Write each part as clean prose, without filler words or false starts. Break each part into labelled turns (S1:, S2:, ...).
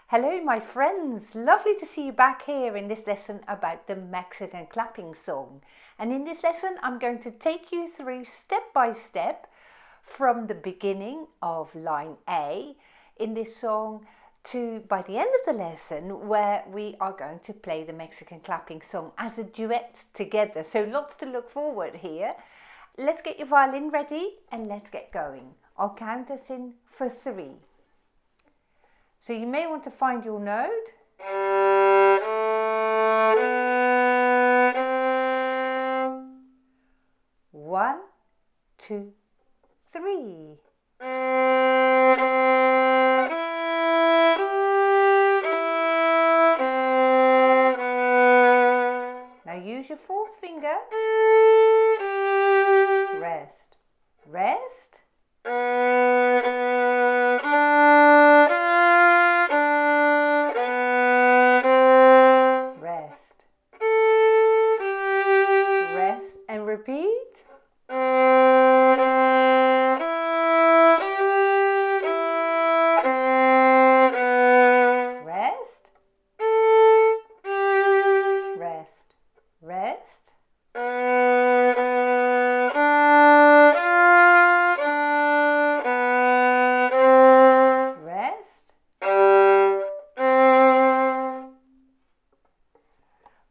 S1: Hello my friends, lovely to see you back here in this lesson about the Mexican clapping song. And in this lesson I'm going to take you through step by step from the beginning of line A in this song to by the end of the lesson where we are going to play the Mexican clapping song as a duet together. So lots to look forward here. Let's get your violin ready and let's get going. I'll count us in for 3. So you may want to find your note. 1, 2, 3. Now use your 4th finger. Rest, rest. Rest and repeat. Rest, rest, rest. Rest.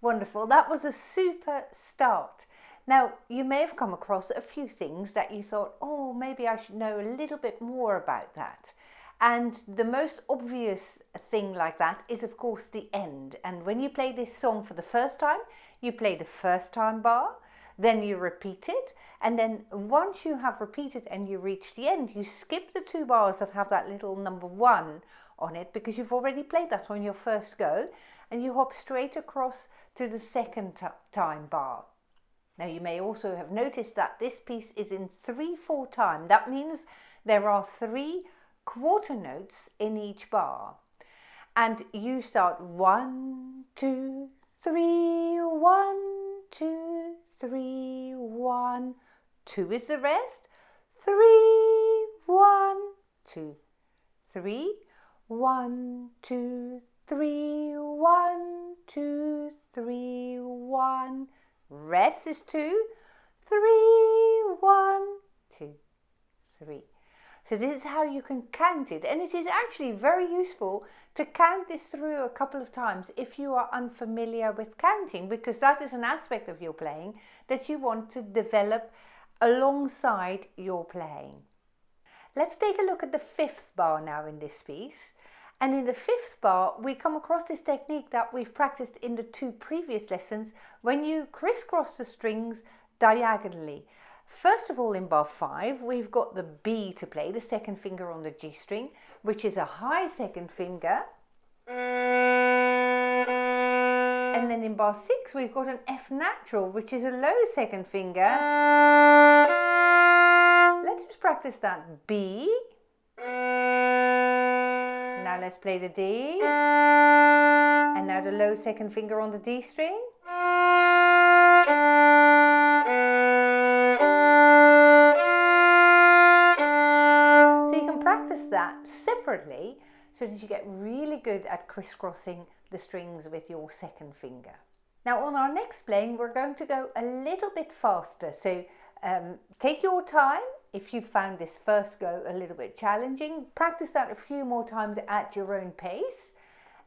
S1: Wonderful, that was a super start. Now, you may have come across a few things that you thought, oh, maybe I should know a little bit more about that. And the most obvious thing like that is, of course, the end. And when you play this song for the first time, you play the first time bar, then you repeat it. And then once you have repeated and you reach the end, you skip the 2 bars that have that little number 1 on it because you've already played that on your first go. And you hop straight across to the second time bar. Now you may also have noticed that this piece is in 3/4 time. That means there are 3 quarter notes in each bar. And you start 1, 2, 3, 1, 2, 3, 1. 2 is the rest. 3, 1, 2, 3, 1, 2, 3, 1, 2, 3, 1. Rest is 2, 3, 1, 2, 3. So this is how you can count it, and it is actually very useful to count this through a couple of times if you are unfamiliar with counting, because that is an aspect of your playing that you want to develop alongside your playing. Let's take a look at the 5th bar now in this piece. And in the 5th bar, we come across this technique that we've practiced in the 2 previous lessons when you crisscross the strings diagonally. First of all, in bar 5, we've got the B to play, the 2nd finger on the G string, which is a high 2nd finger. And then in bar 6, we've got an F natural, which is a low 2nd finger. Let's just practice that B. Now let's play the D, and now the low 2nd finger on the D string. So you can practice that separately so that you get really good at crisscrossing the strings with your 2nd finger. Now on our next playing we're going to go a little bit faster, so take your time. If you found this first go a little bit challenging, practice that a few more times at your own pace.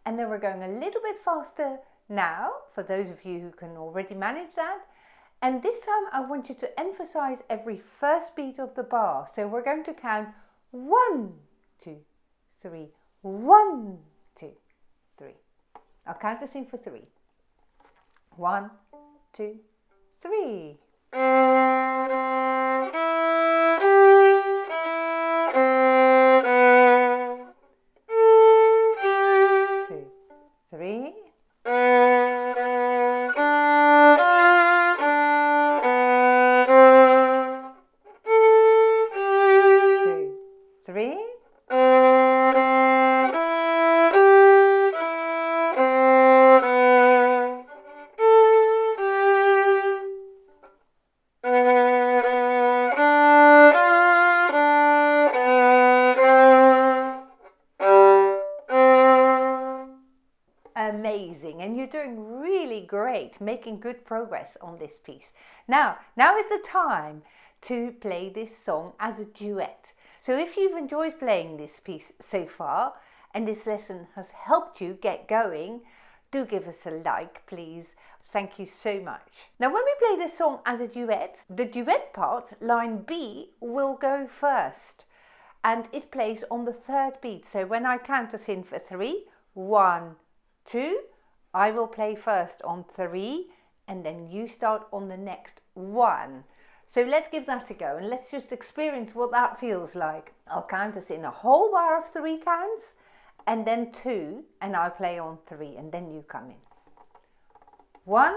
S1: And then we're going a little bit faster now, for those of you who can already manage that. And this time I want you to emphasize every first beat of the bar. So we're going to count 1, 2, 3, 1, 2, 3. I'll count us in for 3. 1, 2, 3. 3. 2, 3. 2, amazing, and you're doing really great, making good progress on this piece. Now is the time to play this song as a duet. So if you've enjoyed playing this piece so far, and this lesson has helped you get going, do give us a like, please. Thank you so much. Now, when we play this song as a duet, the duet part, line B, will go first. And it plays on the third beat. So when I count us in for 3, 1, 2, I will play first on 3, and then you start on the next 1. So let's give that a go, and let's just experience what that feels like. I'll count us in a whole bar of 3 counts, and then 2, and I'll play on 3, and then you come in. 1,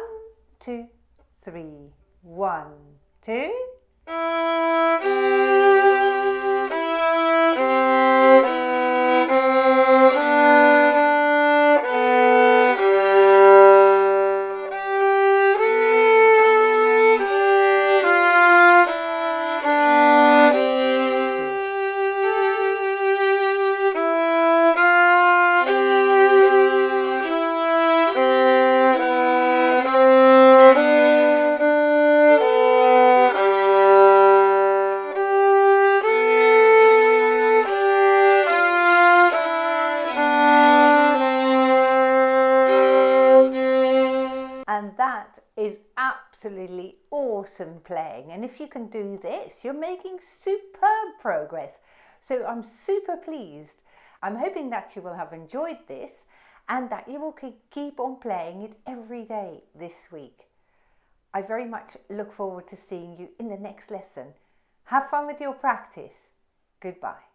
S1: 2, 3, 1, 2. And that is absolutely awesome playing. And if you can do this, you're making superb progress. So I'm super pleased. I'm hoping that you will have enjoyed this and that you will keep on playing it every day this week. I very much look forward to seeing you in the next lesson. Have fun with your practice. Goodbye.